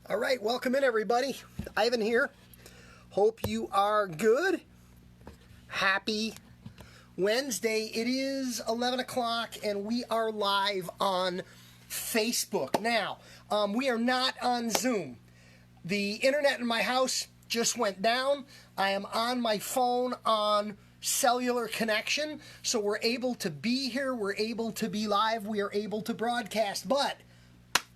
All right, welcome in everybody. Ivan here. Hope you are good. Happy Wednesday. It is 11 o'clock and we are live on Facebook. Now, we are not on Zoom. The internet in my house just went down. I am on my phone on cellular connection, so we're able to be here, we're able to be live, we are able to broadcast, but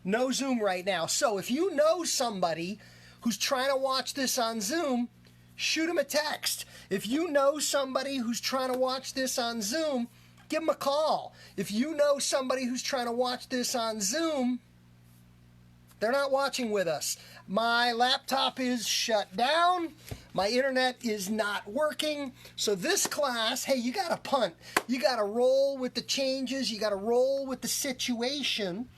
no Zoom right now. So if you know somebody who's trying to watch this on Zoom, shoot them a text. If you know somebody who's trying to watch this on Zoom, give them a call. If you know somebody who's trying to watch this on Zoom, they're not watching with us. My laptop is shut down. My internet is not working. So this class, hey, you got to punt. You got to roll with the changes. You got to roll with the situation.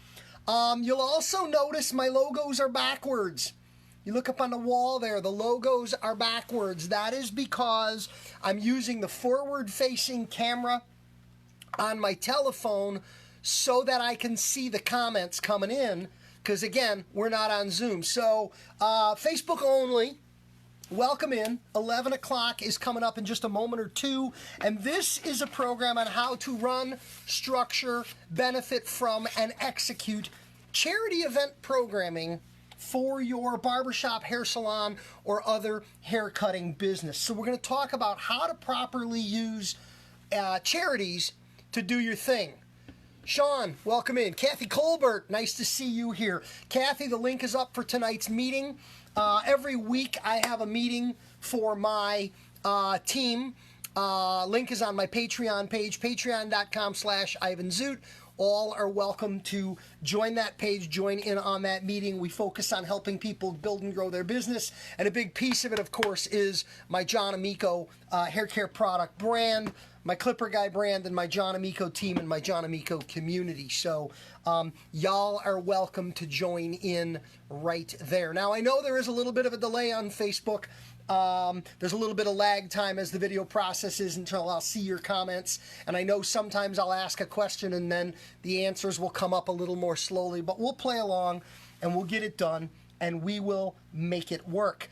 You'll also notice my logos are backwards. You look up on the wall there, the logos are backwards. That is because I'm using the forward-facing camera on my telephone so that I can see the comments coming in, because again, we're not on Zoom. So Facebook only. Welcome in. 11 o'clock is coming up in just a moment or two. And this is a program on how to run, structure, benefit from, and execute charity event programming for your barbershop, hair salon, or other hair cutting business. So we're going to talk about how to properly use charities to do your thing. Sean, welcome in. Kathy Colbert, nice to see you here. Kathy, the link is up for tonight's meeting. Every week I have a meeting for my team. Link is on my Patreon page, patreon.com/Ivan Zoot. All are welcome to join that page, join in on that meeting. We focus on helping people build and grow their business. And a big piece of it, of course, is my John Amico hair care product brand, my Clipper Guy brand, and my John Amico team and my John Amico community. So y'all are welcome to join in right there. Now, I know there is a little bit of a delay on Facebook. There's a little bit of lag time as the video processes until I'll see your comments. And I know sometimes I'll ask a question and then the answers will come up a little more slowly. But we'll play along and we'll get it done and we will make it work.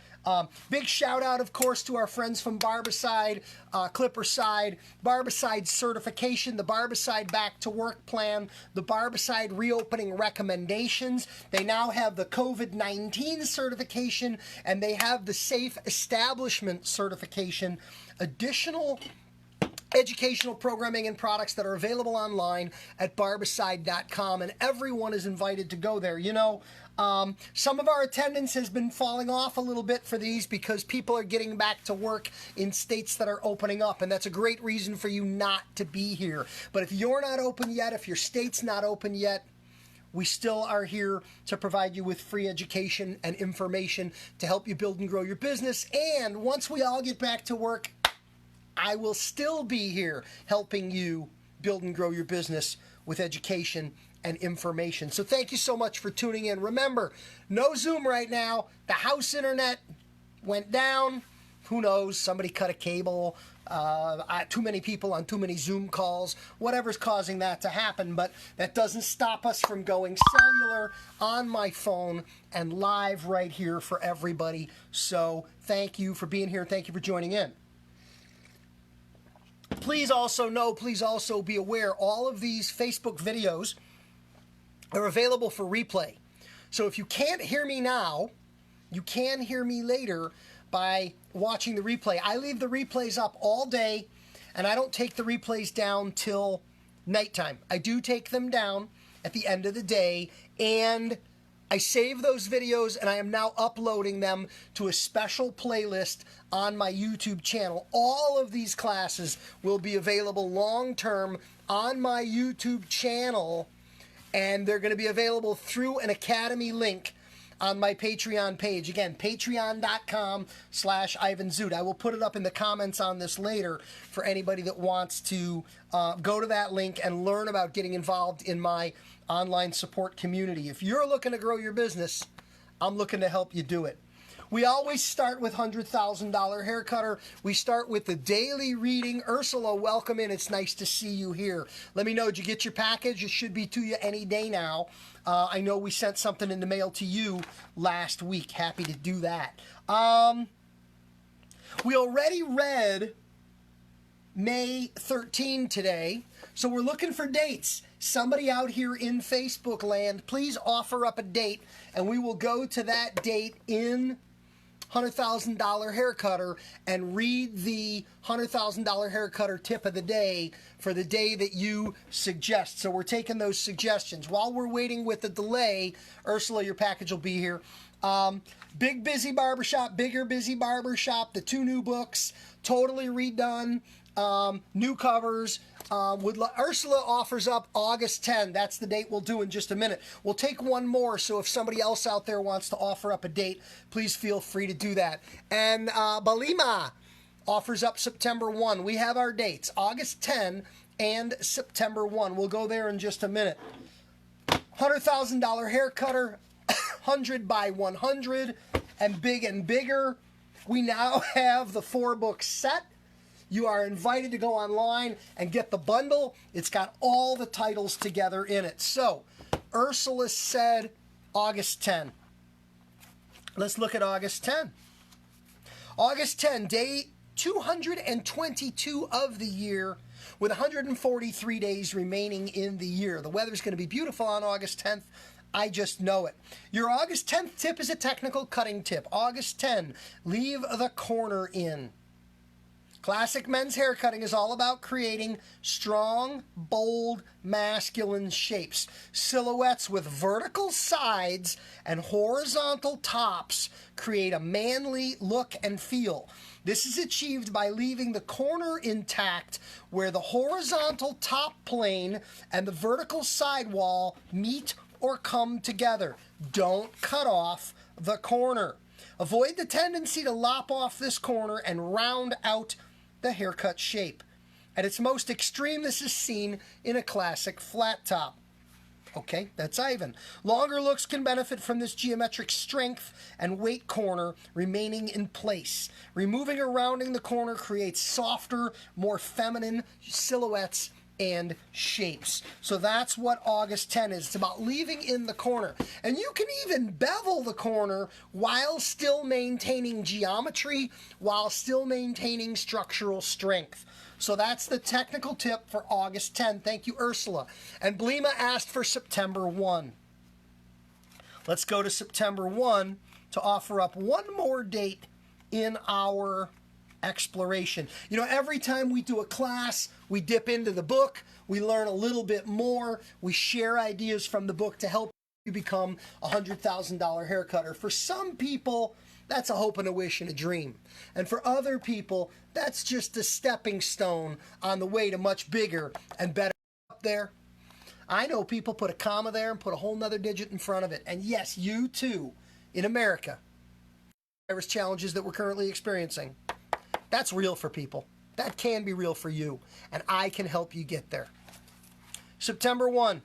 Big shout out, of course, to our friends from Barbicide, Clipperside, Barbicide certification, the Barbicide back to work plan, the Barbicide reopening recommendations. They now have the COVID-19 certification and they have the safe establishment certification. Additional educational programming and products that are available online at barbicide.com, and everyone is invited to go there. You know, some of our attendance has been falling off a little bit for these because people are getting back to work in states that are opening up, and that's a great reason for you not to be here. But if you're not open yet, if your state's not open yet, we still are here to provide you with free education and information to help you build and grow your business. And once we all get back to work, I will still be here helping you build and grow your business with education and information. So thank you so much for tuning in. Remember, no Zoom right now. The house internet went down. Who knows? Somebody cut a cable. Too many people on too many Zoom calls. Whatever's causing that to happen. But that doesn't stop us from going cellular on my phone and live right here for everybody. So thank you for being here. Thank you for joining in. Please also know, please also be aware, all of these Facebook videos are available for replay. So if you can't hear me now, you can hear me later by watching the replay. I leave the replays up all day, and I don't take the replays down till nighttime. I do take them down at the end of the day, and I save those videos and I am now uploading them to a special playlist on my YouTube channel. All of these classes will be available long-term on my YouTube channel, and they're going to be available through an Academy link on my Patreon page. Again, patreon.com/Ivan Zoot. I will put it up in the comments on this later for anybody that wants to go to that link and learn about getting involved in my online support community. If you're looking to grow your business, I'm looking to help you do it. We always start with $100,000 hair cutter. We start with the daily reading. Ursula, welcome in. It's nice to see you here. Let me know, did you get your package? It should be to you any day now. I know we sent something in the mail to you last week. Happy to do that. We already read May 13 today, so we're looking for dates. Somebody out here in Facebook land, please offer up a date, and we will go to that date in $100,000 hair cutter and read the $100,000 hair cutter tip of the day for the day that you suggest. So we're taking those suggestions. While we're waiting with the delay, Ursula, your package will be here. Big Busy Barbershop, Bigger Busy Barbershop, the 2 new books, totally redone, new covers. Ursula offers up August 10. That's the date we'll do in just a minute. We'll take one more, so if somebody else out there wants to offer up a date, please feel free to do that. And Balima offers up September 1. We have our dates, August 10 and September 1. We'll go there in just a minute. $100,000 hair cutter, 100 by 100, and bigger. We now have the 4-book set. You are invited to go online and get the bundle. It's got all the titles together in it. So, Ursula said August 10. Let's look at August 10. August 10, day 222 of the year, with 143 days remaining in the year. The weather's going to be beautiful on August 10th. I just know it. Your August 10th tip is a technical cutting tip. August 10, leave the corner in. Classic men's hair cutting is all about creating strong, bold, masculine shapes. Silhouettes with vertical sides and horizontal tops create a manly look and feel. This is achieved by leaving the corner intact where the horizontal top plane and the vertical sidewall meet or come together. Don't cut off the corner. Avoid the tendency to lop off this corner and round out the haircut shape. At its most extreme, this is seen in a classic flat top. Okay, that's Ivan. Longer looks can benefit from this geometric strength and weight corner remaining in place. Removing or rounding the corner creates softer, more feminine silhouettes and shapes. So that's what August 10 is. It's about leaving in the corner. And you can even bevel the corner while still maintaining geometry, while still maintaining structural strength. So that's the technical tip for August 10. Thank you, Ursula. And Blima asked for September 1. Let's go to September 1 to offer up one more date in our exploration. You know, every time we do a class, we dip into the book, we learn a little bit more, we share ideas from the book to help you become a $100,000 hair cutter. For some people, that's a hope and a wish and a dream. And for other people, that's just a stepping stone on the way to much bigger and better. Up there, I know people put a comma there and put a whole nother digit in front of it. And yes, you too, in America, virus challenges that we're currently experiencing, that's real for people. That can be real for you. And I can help you get there. September 1,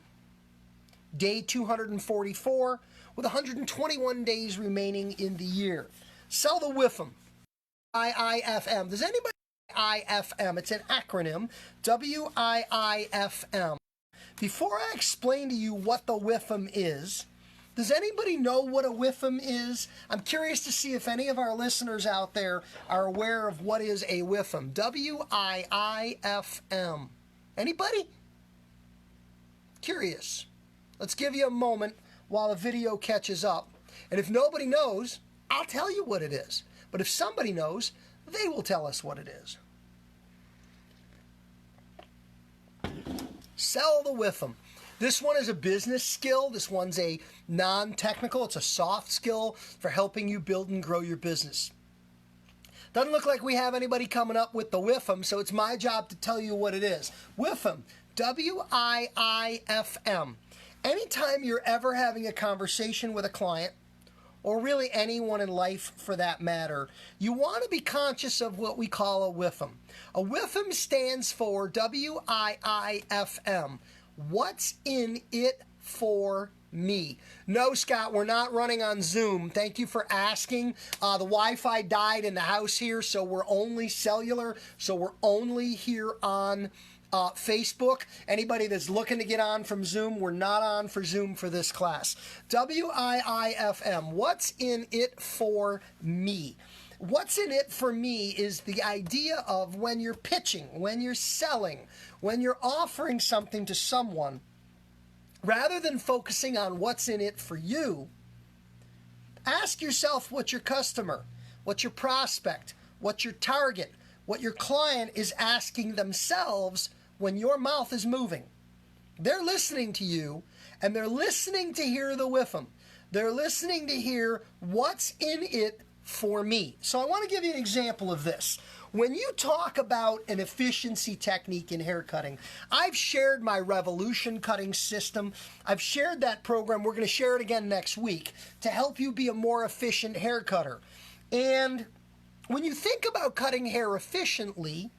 day 244, with 121 days remaining in the year. Sell the WIFM. IIFM. Does anybody know IFM? It's an acronym. WIIFM. Before I explain to you what the WIFM is, does anybody know what a WIFM is? I'm curious to see if any of our listeners out there are aware of what is a WIFM. WIIFM. Anybody? Curious. Let's give you a moment while the video catches up. And if nobody knows, I'll tell you what it is. But if somebody knows, they will tell us what it is. Sell the WIFM. This one is a business skill. This one's a non-technical. It's a soft skill for helping you build and grow your business. Doesn't look like we have anybody coming up with the WIFM, so it's my job to tell you what it is. WIFM, WIIFM. Anytime you're ever having a conversation with a client, or really anyone in life for that matter, you want to be conscious of what we call a WIFM. A WIFM stands for WIIFM. What's in it for me. No, Scott, we're not running on Zoom. Thank you for asking. The Wi-Fi died in the house here, so we're only cellular, so we're only here on Facebook. Anybody that's looking to get on from Zoom, we're not on for Zoom for this class. WIIFM, what's in it for me? What's in it for me is the idea of when you're pitching, when you're selling, when you're offering something to someone, rather than focusing on what's in it for you, ask yourself what your customer, what your prospect, what your target, what your client is asking themselves when your mouth is moving. They're listening to you, and they're listening to hear the WIFM. They're listening to hear what's in it for me. So I want to give you an example of this. When you talk about an efficiency technique in hair cutting, I've shared my Revolution cutting system. I've shared that program. We're going to share it again next week to help you be a more efficient hair cutter. And when you think about cutting hair efficiently,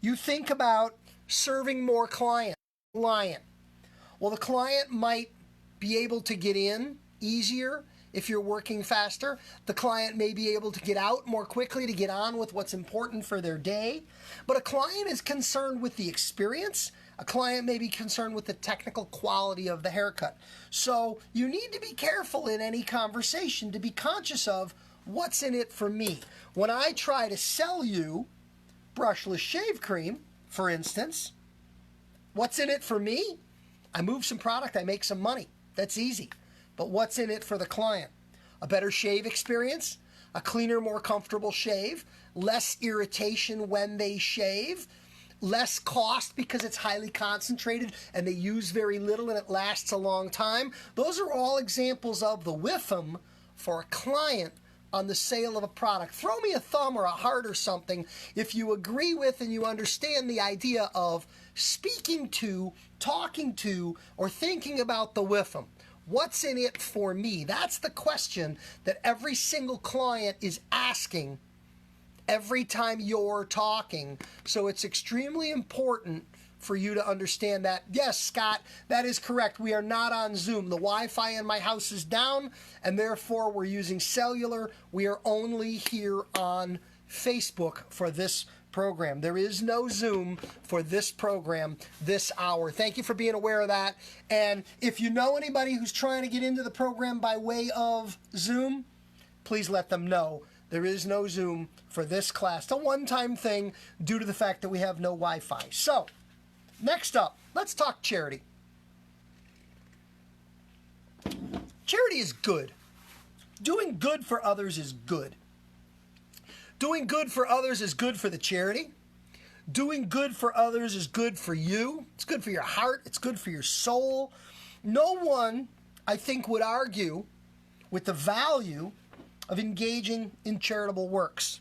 you think about serving more client. Well, the client might be able to get in easier if you're working faster. The client may be able to get out more quickly to get on with what's important for their day. But a client is concerned with the experience. A client may be concerned with the technical quality of the haircut. So you need to be careful in any conversation to be conscious of what's in it for me. When I try to sell you brushless shave cream, for instance, what's in it for me? I move some product, I make some money. That's easy. But what's in it for the client? A better shave experience, a cleaner, more comfortable shave, less irritation when they shave, less cost because it's highly concentrated and they use very little and it lasts a long time. Those are all examples of the WIFM for a client on the sale of a product. Throw me a thumb or a heart or something if you agree with and you understand the idea of speaking to, talking to, or thinking about the WIFM. What's in it for me? That's the question that every single client is asking every time you're talking. So it's extremely important for you to understand that. Yes, Scott, that is correct. We are not on Zoom. The Wi-Fi in my house is down, and therefore we're using cellular. We are only here on Facebook for this program. There is no Zoom for this program this hour. Thank you for being aware of that. And if you know anybody who's trying to get into the program by way of Zoom, please let them know. There is no Zoom for this class. It's a one-time thing due to the fact that we have no Wi-Fi. So, next up, let's talk charity. Charity is good. Doing good for others is good. Doing good for others is good for the charity. Doing good for others is good for you. It's good for your heart. It's good for your soul. No one, I think, would argue with the value of engaging in charitable works.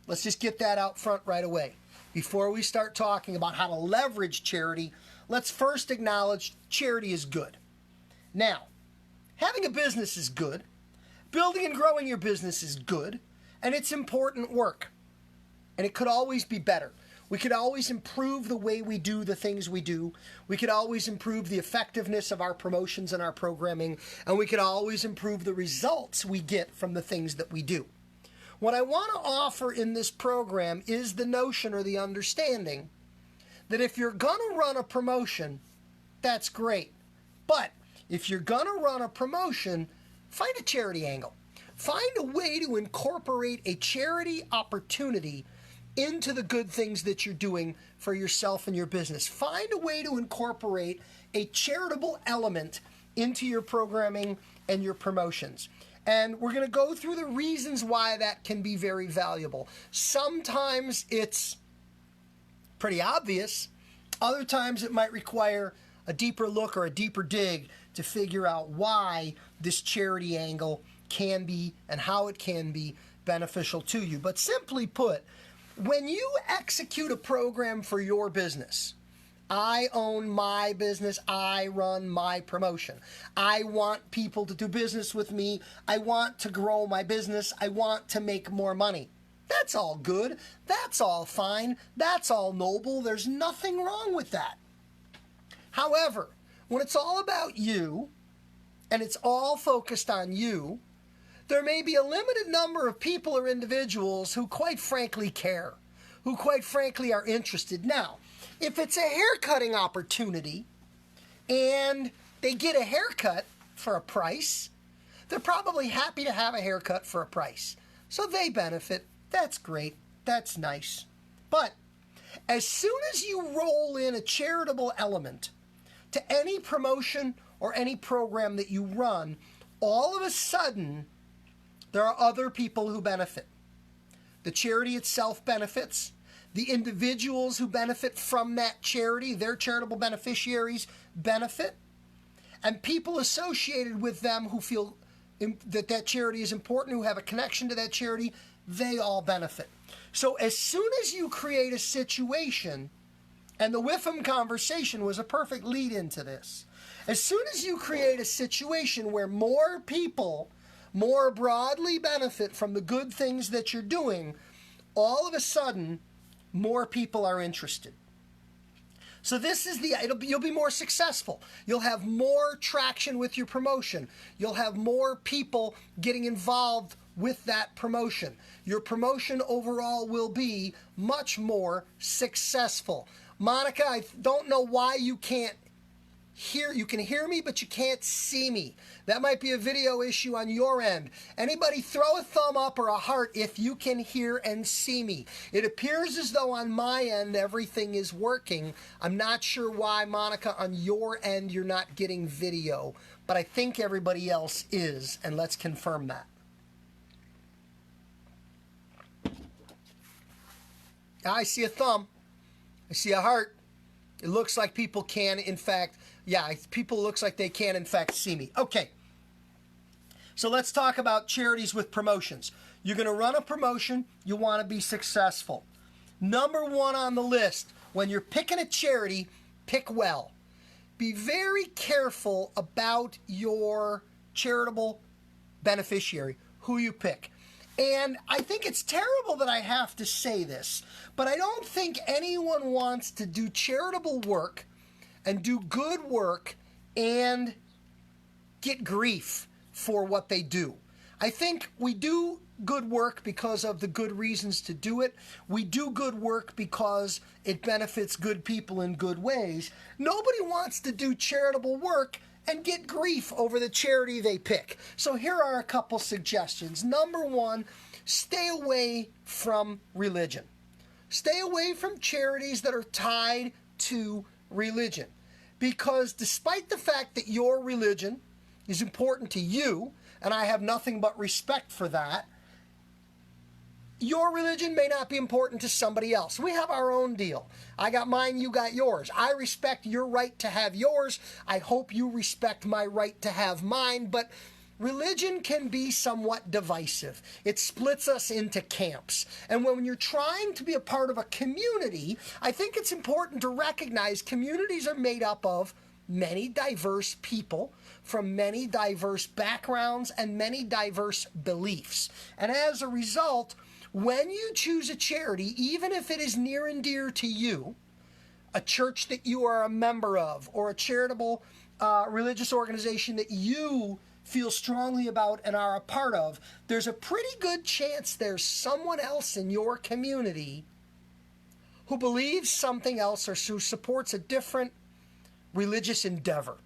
Let's just get that out front right away. Before we start talking about how to leverage charity, let's first acknowledge charity is good. Now, having a business is good. Building and growing your business is good. And it's important work. And it could always be better. We could always improve the way we do the things we do. We could always improve the effectiveness of our promotions and our programming. And we could always improve the results we get from the things that we do. What I want to offer in this program is the notion or the understanding that if you're going to run a promotion, that's great. But if you're going to run a promotion, find a charity angle. Find a way to incorporate a charity opportunity into the good things that you're doing for yourself and your business. Find a way to incorporate a charitable element into your programming and your promotions. And we're going to go through the reasons why that can be very valuable. Sometimes it's pretty obvious. Other times it might require a deeper look or a deeper dig to figure out why this charity angle can be and how it can be beneficial to you. But simply put, when you execute a program for your business, I own my business, I run my promotion. I want people to do business with me. I want to grow my business. I want to make more money. That's all good. That's all fine. That's all noble. There's nothing wrong with that. However, when it's all about you, and it's all focused on you, there may be a limited number of people or individuals who quite frankly care, who quite frankly are interested. Now, if it's a haircutting opportunity and they get a haircut for a price, they're probably happy to have a haircut for a price. So they benefit. That's great. That's nice. But as soon as you roll in a charitable element to any promotion or any program that you run, all of a sudden, there are other people who benefit. The charity itself benefits. The individuals who benefit from that charity, their charitable beneficiaries, benefit. And people associated with them who feel that that charity is important, who have a connection to that charity, they all benefit. So as soon as you create a situation, and the Whiffam conversation was a perfect lead into this, as soon as you create a situation where more people more broadly benefit from the good things that you're doing, all of a sudden, more people are interested. So this is you'll be more successful. You'll have more traction with your promotion. You'll have more people getting involved with that promotion. Your promotion overall will be much more successful. Monica, I don't know why you can't you can hear me, but you can't see me. That might be a video issue on your end. Anybody throw a thumb up or a heart if you can hear and see me. It appears as though on my end everything is working. I'm not sure why, Monica, on your end you're not getting video, but I think everybody else is, and let's confirm that. I see a thumb. I see a heart. It looks like people can, in fact, people looks like they can, in fact, see me. Okay. So let's talk about charities with promotions. You're going to run a promotion. You want to be successful. Number one on the list, when you're picking a charity, pick well. Be very careful about your charitable beneficiary, who you pick. And I think it's terrible that I have to say this, but I don't think anyone wants to do charitable work and do good work and get grief for what they do. I think we do good work because of the good reasons to do it. We do good work because it benefits good people in good ways. Nobody wants to do charitable work and get grief over the charity they pick. So here are a couple suggestions. Number one, stay away from religion. Stay away from charities that are tied to religion. Because despite the fact that your religion is important to you, and I have nothing but respect for that, your religion may not be important to somebody else. We have our own deal. I got mine, you got yours. I respect your right to have yours. I hope you respect my right to have mine, but religion can be somewhat divisive. It splits us into camps. And when you're trying to be a part of a community, I think it's important to recognize communities are made up of many diverse people from many diverse backgrounds and many diverse beliefs. And as a result, when you choose a charity, even if it is near and dear to you, a church that you are a member of, or a charitable religious organization that you feel strongly about and are a part of, there's a pretty good chance there's someone else in your community who believes something else or who supports a different religious endeavor.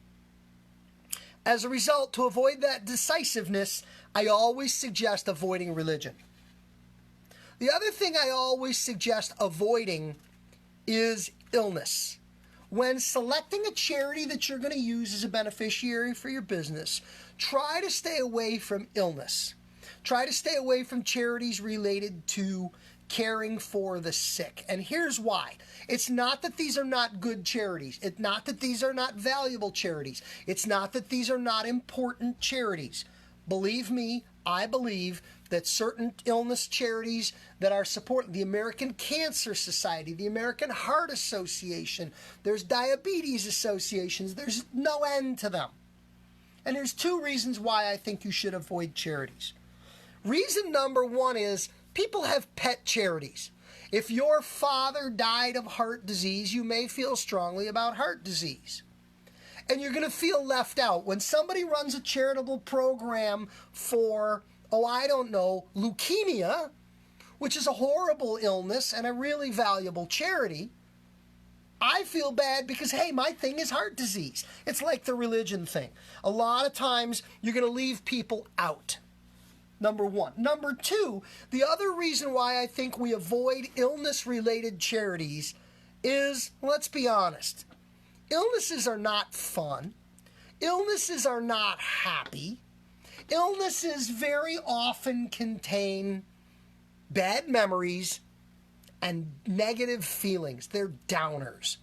As a result, to avoid that decisiveness, I always suggest avoiding religion. The other thing I always suggest avoiding is illness. When selecting a charity that you're going to use as a beneficiary for your business, try to stay away from illness. Try to stay away from charities related to caring for the sick. And here's why. It's not that these are not good charities. It's not that these are not valuable charities. It's not that these are not important charities. Believe me, I believe that certain illness charities that are supported, the American Cancer Society, the American Heart Association, there's diabetes associations, there's no end to them. And there's two reasons why I think you should avoid charities. Reason number one is people have pet charities. If your father died of heart disease, you may feel strongly about heart disease. and you're going to feel left out. When somebody runs a charitable program for, oh, I don't know, leukemia, which is a horrible illness and a really valuable charity, I feel bad because, hey, my thing is heart disease. It's like the religion thing. A lot of times you're going to leave people out. Number one. Number two, the other reason why I think we avoid illness-related charities is, let's be honest, illnesses are not fun. Illnesses are not happy. Illnesses very often contain bad memories and negative feelings. They're downers.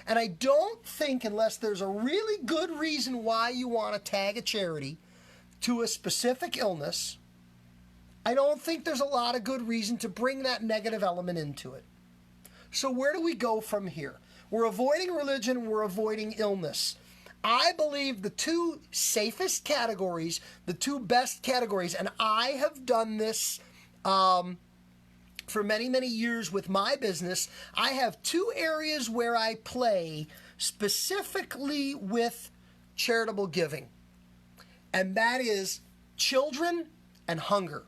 And I don't think, unless there's a really good reason why you want to tag a charity to a specific illness, I don't think there's a lot of good reason to bring that negative element into it. So where do we go from here? We're avoiding religion, we're avoiding illness. I believe the two safest categories, the two best categories, and I have done this for many, many years with my business. I have two areas where I play specifically with charitable giving, and that is children and hunger.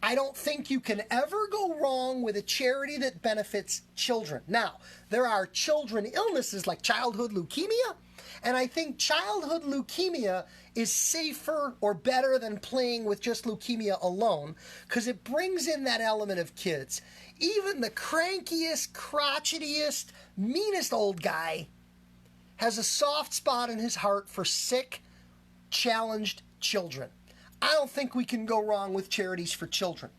I don't think you can ever go wrong with a charity that benefits children. Now, there are children illnesses like childhood leukemia, and I think childhood leukemia is safer or better than playing with just leukemia alone because it brings in that element of kids. Even the crankiest, crotchetiest, meanest old guy has a soft spot in his heart for sick, challenged children. I don't think we can go wrong with charities for children.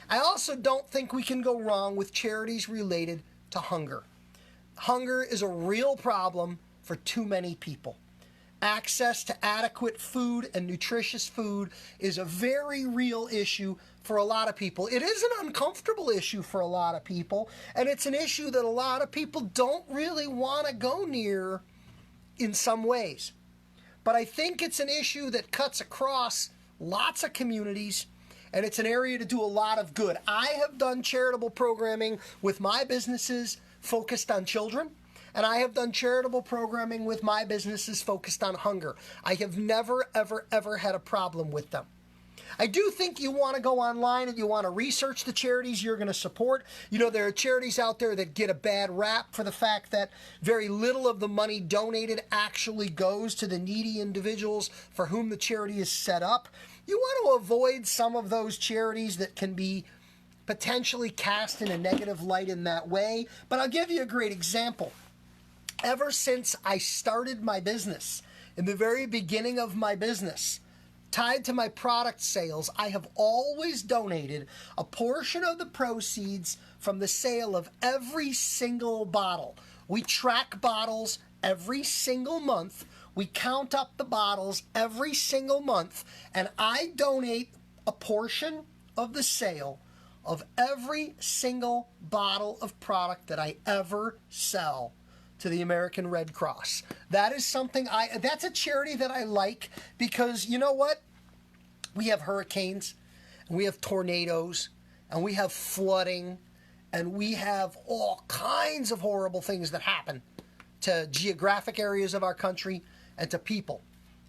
I also don't think we can go wrong with charities related to hunger. Hunger is a real problem for too many people. Access to adequate food and nutritious food is a very real issue for a lot of people. It is an uncomfortable issue for a lot of people, and it's an issue that a lot of people don't really want to go near in some ways. But I think it's an issue that cuts across lots of communities, and it's an area to do a lot of good. I have done charitable programming with my businesses focused on children, and I have done charitable programming with my businesses focused on hunger. I have never, ever, ever had a problem with them. I do think you want to go online and you want to research the charities you're going to support. You know, there are charities out there that get a bad rap for the fact that very little of the money donated actually goes to the needy individuals for whom the charity is set up. You want to avoid some of those charities that can be potentially cast in a negative light in that way. But I'll give you a great example. Ever since I started my business, in the very beginning of my business, tied to my product sales, I have always donated a portion of the proceeds from the sale of every single bottle. We track bottles every single month. We count up the bottles every single month, and I donate a portion of the sale of every single bottle of product that I ever sell to the American Red Cross. That is something that's a charity that I like because, you know what? We have hurricanes, and we have tornadoes, and we have flooding, and we have all kinds of horrible things that happen to geographic areas of our country and to people.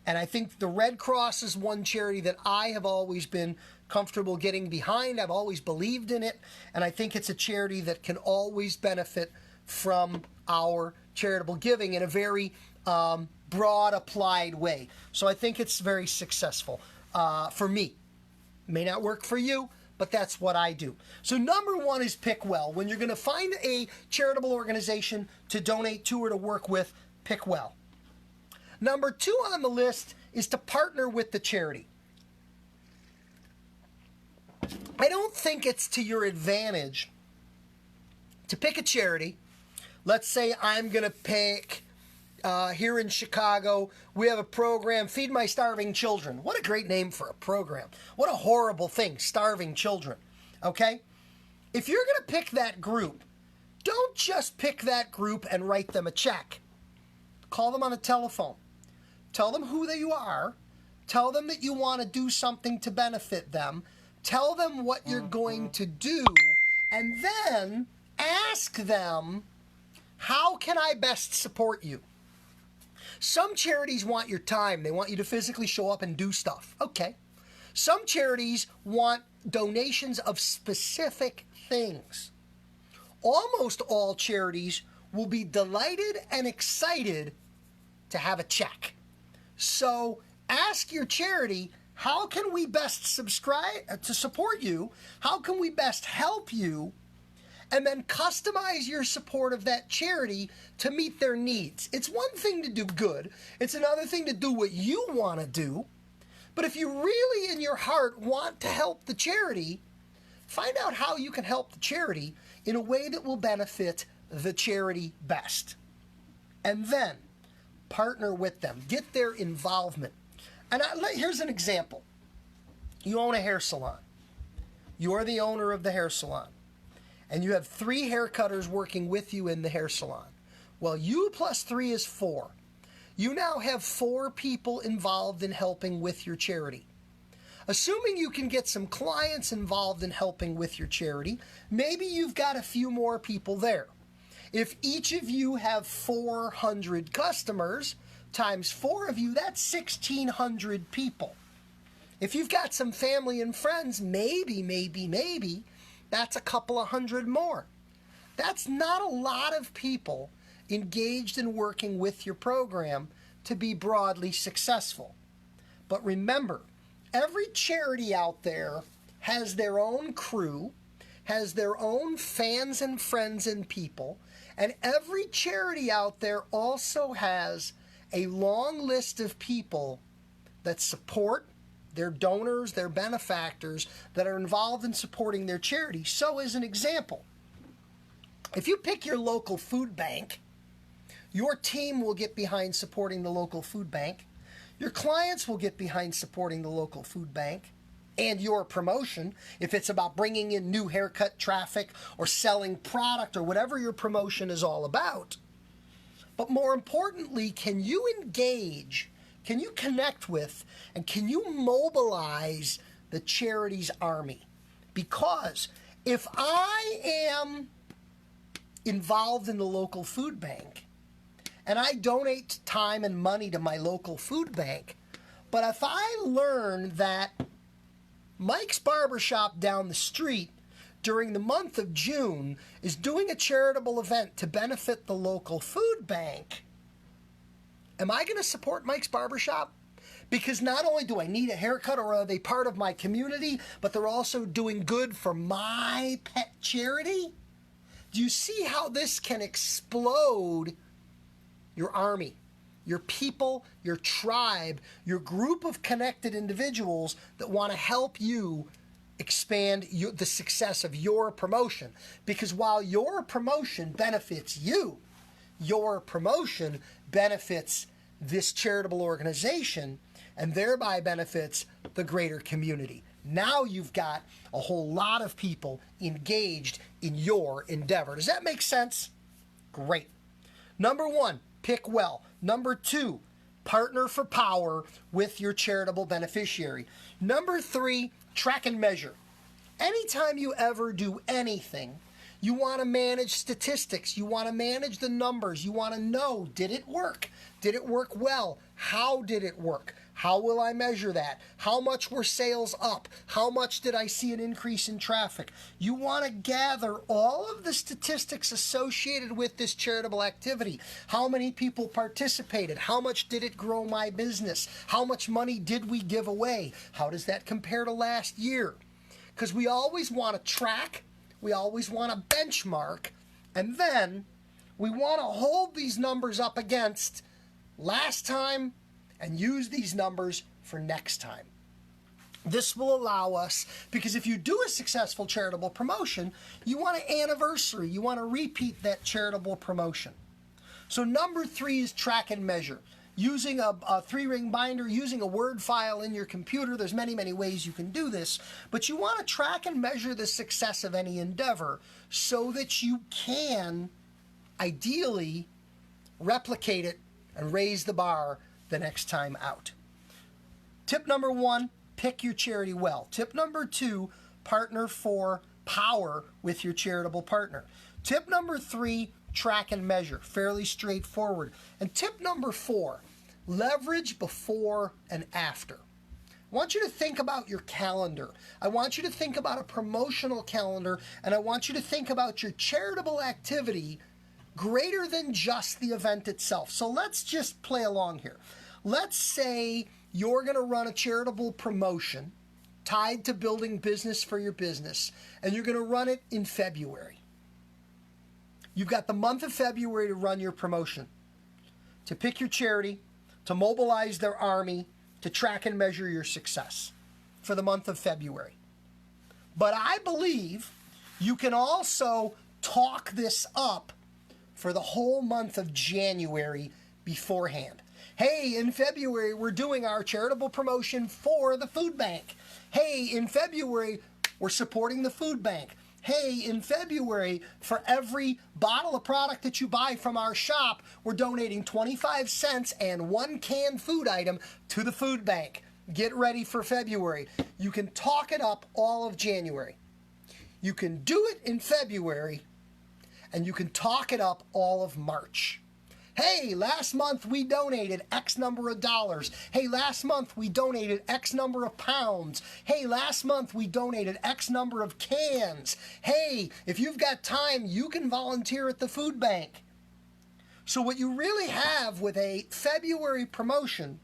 And I think the Red Cross is one charity that I have always been comfortable getting behind. I've always believed in it, and I think it's a charity that can always benefit from our charitable giving in a very broad, applied way. So I think it's very successful for me. May not work for you, but that's what I do. So number one is pick well. When you're going to find a charitable organization to donate to or to work with, pick well. Number two on the list is to partner with the charity. I don't think it's to your advantage to pick a charity. Let's say I'm going to pick, here in Chicago, we have a program, Feed My Starving Children. What a great name for a program. What a horrible thing, starving children. Okay? If you're going to pick that group, don't just pick that group and write them a check. Call them on the telephone. Tell them who they are. Tell them that you want to do something to benefit them. Tell them what you're going to do. And then ask them, how can I best support you? Some charities want your time. They want you to physically show up and do stuff. Okay. Some charities want donations of specific things. Almost all charities will be delighted and excited to have a check. So ask your charity, how can we best subscribe to support you? How can we best help you? And then customize your support of that charity to meet their needs. It's one thing to do good. It's another thing to do what you want to do. But if you really in your heart want to help the charity, find out how you can help the charity in a way that will benefit the charity best. And then partner with them. Get their involvement. And here's an example. You own a hair salon. You're the owner of the hair salon. And you have 3 haircutters working with you in the hair salon. Well, you plus 3 is 4. You now have 4 people involved in helping with your charity. Assuming you can get some clients involved in helping with your charity, maybe you've got a few more people there. If each of you have 400 customers, times 4 of you, that's 1,600 people. If you've got some family and friends, maybe, that's a couple of hundred more. That's not a lot of people engaged in working with your program to be broadly successful. But remember, every charity out there has their own crew, has their own fans and friends and people, and every charity out there also has a long list of people that support their donors, their benefactors that are involved in supporting their charity. So as an example, if you pick your local food bank, your team will get behind supporting the local food bank. Your clients will get behind supporting the local food bank and your promotion, if it's about bringing in new haircut traffic or selling product or whatever your promotion is all about. But more importantly, can you engage, can you connect with, and can you mobilize the charity's army? Because if I am involved in the local food bank and I donate time and money to my local food bank, but if I learn that Mike's Barbershop down the street during the month of June is doing a charitable event to benefit the local food bank, am I going to support Mike's Barbershop? Because not only do I need a haircut or are they part of my community, but they're also doing good for my pet charity? Do you see how this can explode your army, your people, your tribe, your group of connected individuals that want to help you expand the success of your promotion? Because while your promotion benefits you, your promotion benefits this charitable organization and thereby benefits the greater community. Now you've got a whole lot of people engaged in your endeavor. Does that make sense? Great. Number 1, pick well. Number 2, partner for power with your charitable beneficiary. Number 3, track and measure. Anytime you ever do anything, you want to manage statistics. You want to manage the numbers. You want to know, did it work? Did it work well? How did it work? How will I measure that? How much were sales up? How much did I see an increase in traffic? You want to gather all of the statistics associated with this charitable activity. How many people participated? How much did it grow my business? How much money did we give away? How does that compare to last year? Because we always want to track, we always want to benchmark, and then we want to hold these numbers up against last time and use these numbers for next time. This will allow us, because if you do a successful charitable promotion, you want to anniversary, you want to repeat that charitable promotion. So number 3 is track and measure. Using a 3-ring binder, using a Word file in your computer. There's many, many ways you can do this, but you want to track and measure the success of any endeavor so that you can ideally replicate it and raise the bar the next time out. Tip number 1, pick your charity well. Tip number 2, partner for power with your charitable partner. Tip number 3, track and measure. Fairly straightforward. And tip number 4, Leverage before and after. I want you to think about your calendar. I want you to think about a promotional calendar, and I want you to think about your charitable activity greater than just the event itself. So let's just play along here. Let's say you're going to run a charitable promotion tied to building business for your business, and you're going to run it in February. You've got the month of February to run your promotion, to pick your charity, to mobilize their army, to track and measure your success for the month of February. But I believe you can also talk this up for the whole month of January beforehand. Hey, in February, we're doing our charitable promotion for the food bank. Hey, in February, we're supporting the food bank. Hey, in February, for every bottle of product that you buy from our shop, we're donating 25 cents and one canned food item to the food bank. Get ready for February. You can talk it up all of January. You can do it in February, and you can talk it up all of March. Hey, last month we donated X number of dollars. Hey, last month we donated X number of pounds. Hey, last month we donated X number of cans. Hey, if you've got time, you can volunteer at the food bank. So what you really have with a February promotion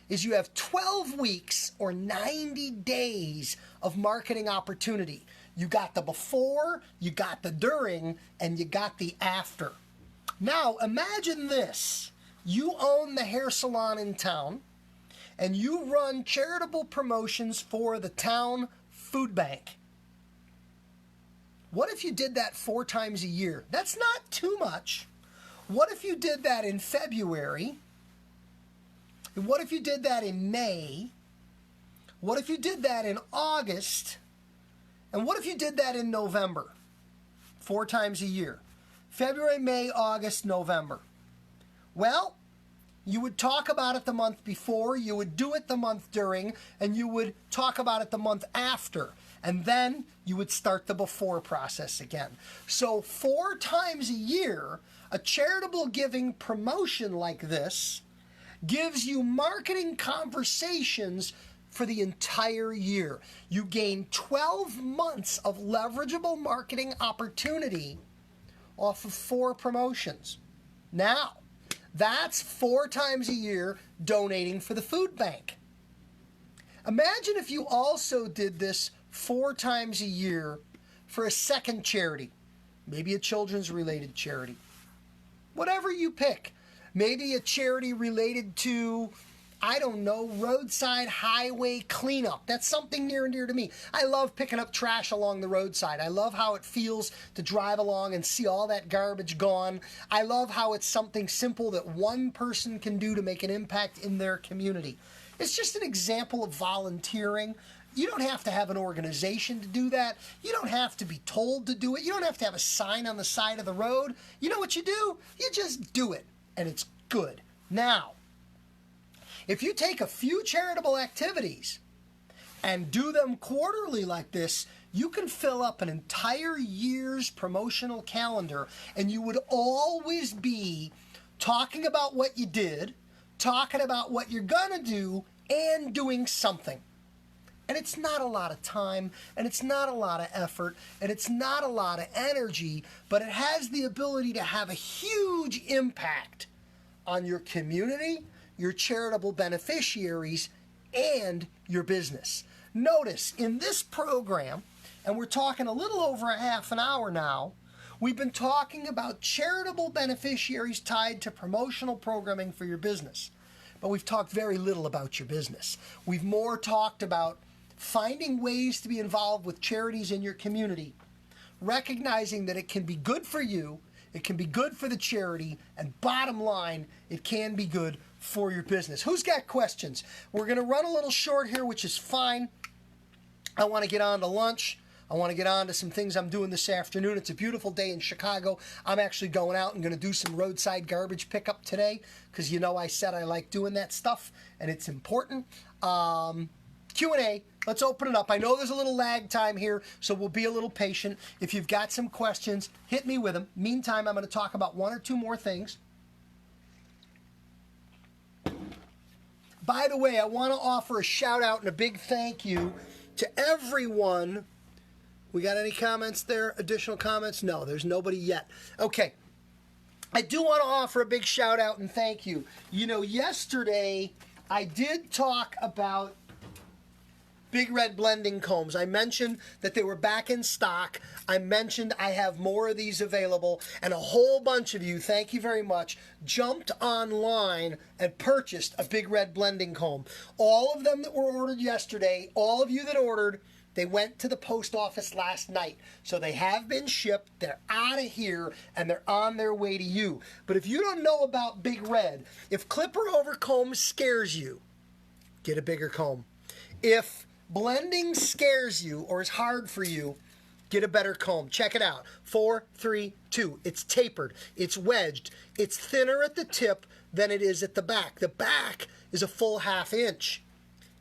is you have 12 weeks or 90 days of marketing opportunity. You got the before, you got the during, and you got the after. Now, imagine this. You own the hair salon in town, and you run charitable promotions for the town food bank. What if you did that 4 times a year? That's not too much. What if you did that in February? And what if you did that in May? What if you did that in August? And what if you did that in November? 4 times a year. February, May, August, November. Well, you would talk about it the month before, you would do it the month during, and you would talk about it the month after. And then you would start the before process again. So 4 times a year, a charitable giving promotion like this gives you marketing conversations for the entire year. You gain 12 months of leverageable marketing opportunity off of 4 promotions. Now, that's 4 times a year donating for the food bank. Imagine if you also did this 4 times a year for a second charity, maybe a children's related charity. Whatever you pick. Maybe a charity related to, I don't know, roadside highway cleanup. That's something near and dear to me. I love picking up trash along the roadside. I love how it feels to drive along and see all that garbage gone. I love how it's something simple that one person can do to make an impact in their community. It's just an example of volunteering. You don't have to have an organization to do that. You don't have to be told to do it. You don't have to have a sign on the side of the road. You know what you do? You just do it, and it's good. Now, if you take a few charitable activities and do them quarterly like this, you can fill up an entire year's promotional calendar, and you would always be talking about what you did, talking about what you're gonna do, and doing something. And it's not a lot of time, and it's not a lot of effort, and it's not a lot of energy, but it has the ability to have a huge impact on your community, your charitable beneficiaries, and your business. Notice, in this program, and we're talking a little over a half an hour now, we've been talking about charitable beneficiaries tied to promotional programming for your business. But we've talked very little about your business. We've more talked about finding ways to be involved with charities in your community, recognizing that it can be good for you, it can be good for the charity, and bottom line, it can be good for your business. Who's got questions? We're going to run a little short here, which is fine. I want to get on to lunch. I want to get on to some things I'm doing this afternoon. It's a beautiful day in Chicago. I'm actually going out and going to do some roadside garbage pickup today because you know I said I like doing that stuff, and it's important. Q&A. Let's open it up. I know there's a little lag time here, so we'll be a little patient. If you've got some questions, hit me with them. Meantime, I'm going to talk about 1 or 2 more things. By the way, I want to offer a shout out and a big thank you to everyone. We got any comments there? Additional comments? No, there's nobody yet. Okay. I do want to offer a big shout out and thank you. You know, yesterday I did talk about Big Red blending combs. I mentioned that they were back in stock. I mentioned I have more of these available, and a whole bunch of you, thank you very much, jumped online and purchased a Big Red blending comb. All of them that were ordered yesterday, all of you that ordered, they went to the post office last night. So they have been shipped, they're out of here, and they're on their way to you. But if you don't know about Big Red, if clipper over comb scares you, get a bigger comb. If blending scares you or is hard for you, get a better comb. Check it out. 4, 3, 2. It's tapered. It's wedged. It's thinner at the tip than it is at the back. The back is a full 1/2 inch.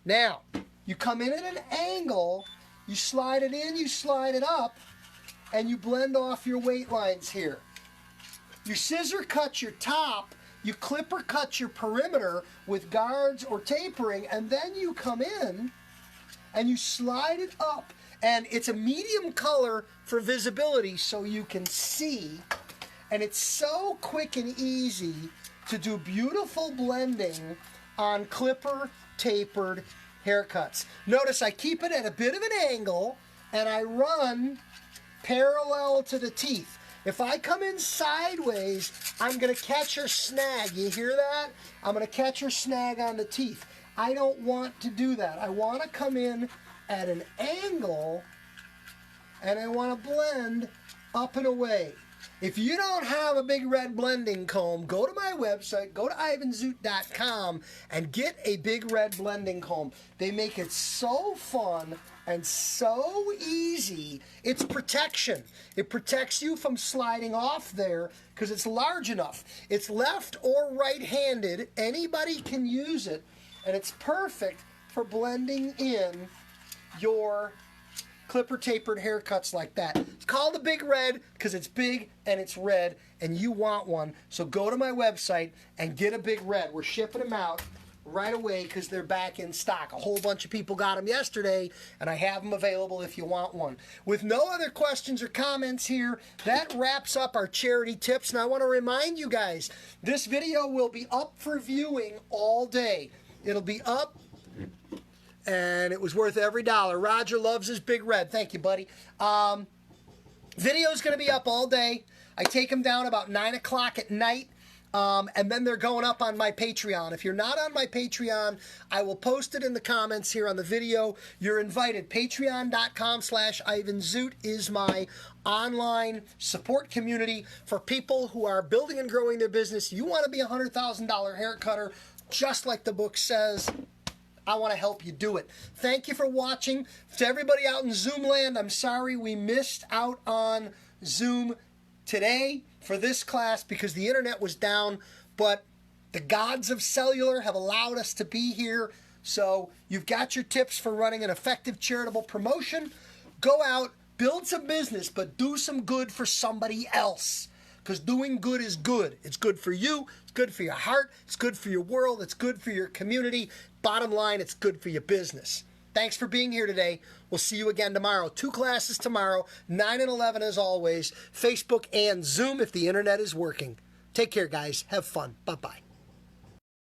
Now, you come in at an angle, you slide it in, you slide it up, and you blend off your weight lines here. You scissor cut your top, you clipper cut your perimeter with guards or tapering, and then you come in and you slide it up. And it's a medium color for visibility so you can see. And it's so quick and easy to do beautiful blending on clipper tapered haircuts. Notice I keep it at a bit of an angle and I run parallel to the teeth. If I come in sideways, I'm going to catch or snag. You hear that? I'm going to catch or snag on the teeth. I don't want to do that. I want to come in at an angle and I want to blend up and away. If you don't have a Big Red blending comb, go to my website, go to ivanzoot.com and get a Big Red blending comb. They make it so fun and so easy. It's protection. It protects you from sliding off there because it's large enough. It's left or right-handed. Anybody can use it, and it's perfect for blending in your clipper tapered haircuts like that. It's called a Big Red because it's big and it's red and you want one. So go to my website and get a Big Red. We're shipping them out right away because they're back in stock. A whole bunch of people got them yesterday and I have them available if you want one. With no other questions or comments here, that wraps up our charity tips. And I want to remind you guys, this video will be up for viewing all day. It'll be up. And it was worth every dollar. Roger loves his Big Red. Thank you, buddy. Video's going to be up all day. I take them down about 9 o'clock at night. And then they're going up on my Patreon. If you're not on my Patreon, I will post it in the comments here on the video. You're invited. Patreon.com/IvanZoot is my online support community for people who are building and growing their business. You want to be a $100,000 hair cutter, just like the book says. I want to help you do it. Thank you for watching. To everybody out in Zoom land, I'm sorry we missed out on Zoom today for this class because the internet was down, but the gods of cellular have allowed us to be here. So you've got your tips for running an effective charitable promotion. Go out, build some business, but do some good for somebody else. Because doing good is good. It's good for you. It's good for your heart. It's good for your world. It's good for your community. Bottom line, it's good for your business. Thanks for being here today. We'll see you again tomorrow. 2 classes tomorrow, 9 and 11 as always. Facebook and Zoom if the internet is working. Take care, guys. Have fun. Bye-bye.